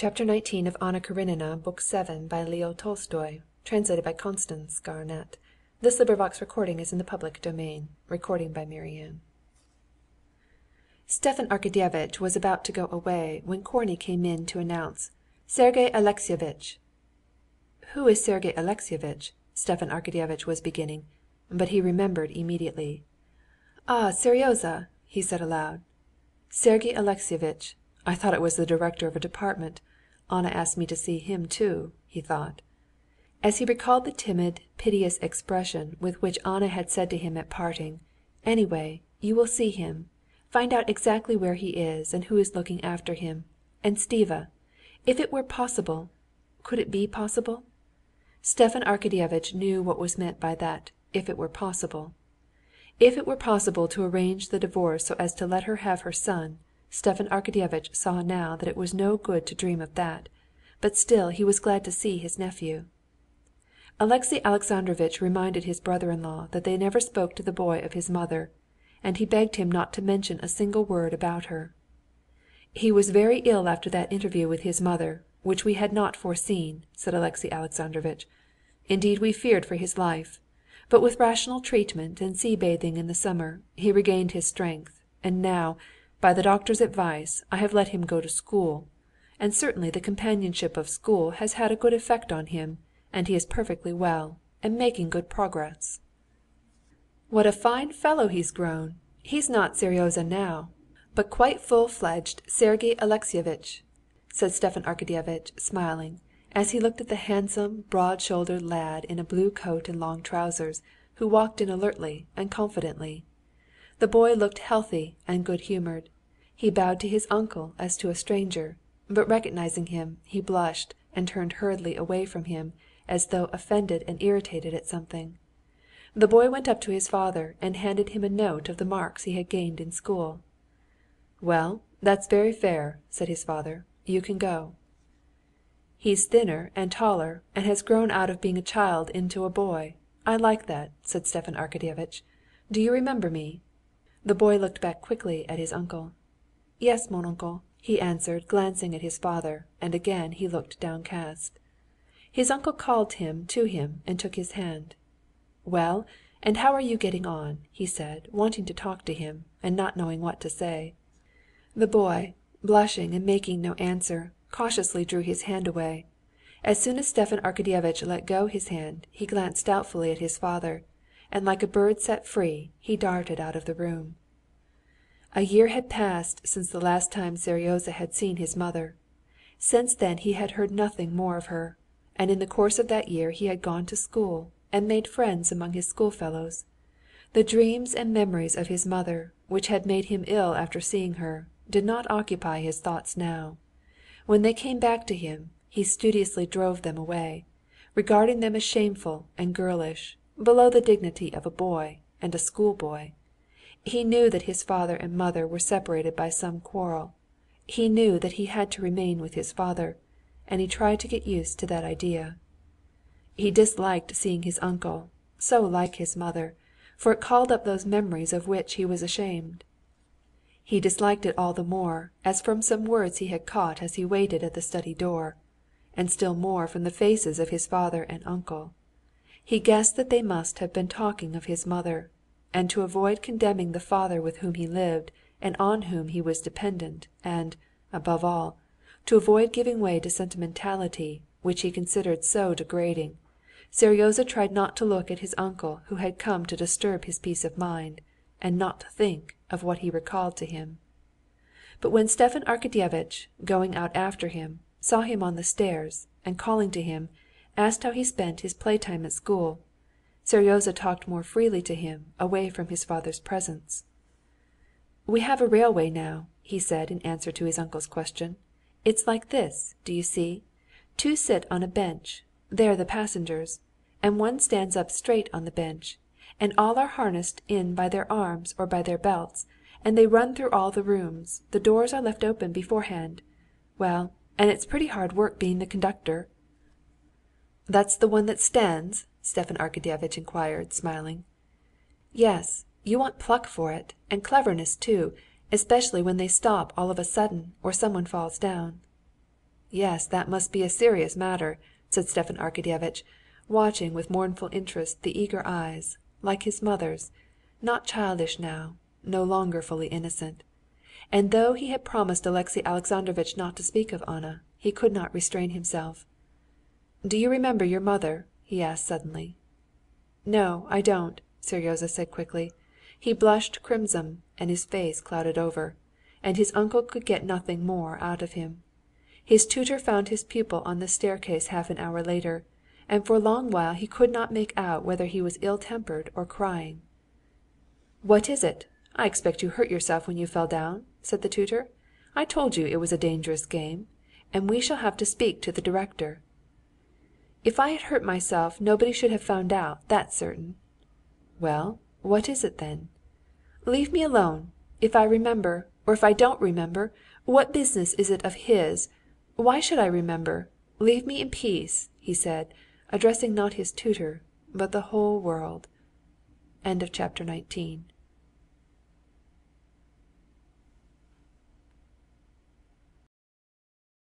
Chapter 19 of Anna Karenina, Book 7 by Leo Tolstoy, translated by Constance Garnett. This LibriVox is in the public domain. Recording by Marianne. Stepan Arkadyevitch was about to go away when Korney came in to announce, "Sergey Alexeyevitch." "Who is Sergey Alexeyevitch?" Stepan Arkadyevitch was beginning, but he remembered immediately. "Ah, Seryozha!" he said aloud. "Sergey Alexeyevitch. I thought it was the director of a department. Anna asked me to see him too," he thought. As he recalled the timid, piteous expression with which Anna had said to him at parting, "Anyway, you will see him. Find out exactly where he is and who is looking after him. And Stiva, if it were possible, could it be possible?" Stepan Arkadyevitch knew what was meant by that "if it were possible." If it were possible to arrange the divorce so as to let her have her son, Stepan Arkadyevitch saw now that it was no good to dream of that, but still he was glad to see his nephew. Alexey Alexandrovitch reminded his brother-in-law that they never spoke to the boy of his mother, and he begged him not to mention a single word about her. "He was very ill after that interview with his mother, which we had not foreseen," said Alexey Alexandrovitch. "Indeed we feared for his life. But with rational treatment and sea-bathing in the summer, he regained his strength, and now, by the doctor's advice, I have let him go to school. And certainly the companionship of school has had a good effect on him, and he is perfectly well, and making good progress." "What a fine fellow he's grown! He's not Seryozha now, but quite full-fledged Sergey Alexeyevitch," said Stepan Arkadyevitch, smiling, as he looked at the handsome, broad-shouldered lad in a blue coat and long trousers, who walked in alertly and confidently. The boy looked healthy and good-humored. He bowed to his uncle as to a stranger, but recognizing him, he blushed and turned hurriedly away from him, as though offended and irritated at something. The boy went up to his father and handed him a note of the marks he had gained in school. "Well, that's very fair," said his father. "You can go." "He's thinner and taller, and has grown out of being a child into a boy. I like that," said Stepan Arkadyevitch. "Do you remember me?" The boy looked back quickly at his uncle. "Yes, mon uncle," he answered, glancing at his father, and again he looked downcast. His uncle called him to him and took his hand. "Well, and how are you getting on?" he said, wanting to talk to him, and not knowing what to say. The boy, blushing and making no answer, cautiously drew his hand away. As soon as Stepan Arkadyevitch let go his hand, he glanced doubtfully at his father, and like a bird set free, he darted out of the room. A year had passed since the last time Seryozha had seen his mother. Since then he had heard nothing more of her, and in the course of that year he had gone to school and made friends among his schoolfellows. The dreams and memories of his mother, which had made him ill after seeing her, did not occupy his thoughts now. When they came back to him, he studiously drove them away, regarding them as shameful and girlish, below the dignity of a boy and a schoolboy. He knew that his father and mother were separated by some quarrel. He knew that he had to remain with his father, and he tried to get used to that idea. He disliked seeing his uncle, so like his mother, for it called up those memories of which he was ashamed. He disliked it all the more as from some words he had caught as he waited at the study door, and still more from the faces of his father and uncle. He guessed that they must have been talking of his mother, and to avoid condemning the father with whom he lived and on whom he was dependent, and, above all, to avoid giving way to sentimentality, which he considered so degrading, Seryozha tried not to look at his uncle who had come to disturb his peace of mind, and not to think of what he recalled to him. But when Stepan Arkadyevitch, going out after him, saw him on the stairs, and calling to him, asked how he spent his playtime at school, Seryozha talked more freely to him away from his father's presence. "We have a railway now," he said in answer to his uncle's question. "It's like this, do you see? Two sit on a bench, they're the passengers, and one stands up straight on the bench, and all are harnessed in by their arms or by their belts, and they run through all the rooms, the doors are left open beforehand. Well, and it's pretty hard work being the conductor." "That's the one that stands?" Stepan Arkadyevitch inquired, smiling. "Yes, you want pluck for it, and cleverness too, especially when they stop all of a sudden or someone falls down." Yes, that must be a serious matter," said Stepan Arkadyevitch, watching with mournful interest the eager eyes, like his mother's, not childish now, no longer fully innocent. And though he had promised Alexey Alexandrovitch not to speak of Anna, he could not restrain himself. "Do you remember your mother?" he asked suddenly. "No, I don't," Seryozha said quickly. He blushed crimson, and his face clouded over, and his uncle could get nothing more out of him. His tutor found his pupil on the staircase half an hour later, and for a long while he could not make out whether he was ill‐tempered or crying. "What is it? I expect you hurt yourself when you fell down," said the tutor. "I told you it was a dangerous game, and we shall have to speak to the director." "If I had hurt myself nobody should have found out, that's certain." "Well, what is it then?" "Leave me alone. If I remember, or if I don't remember, what business is it of his? Why should I remember? Leave me in peace," he said, addressing not his tutor, but the whole world. Chapter 20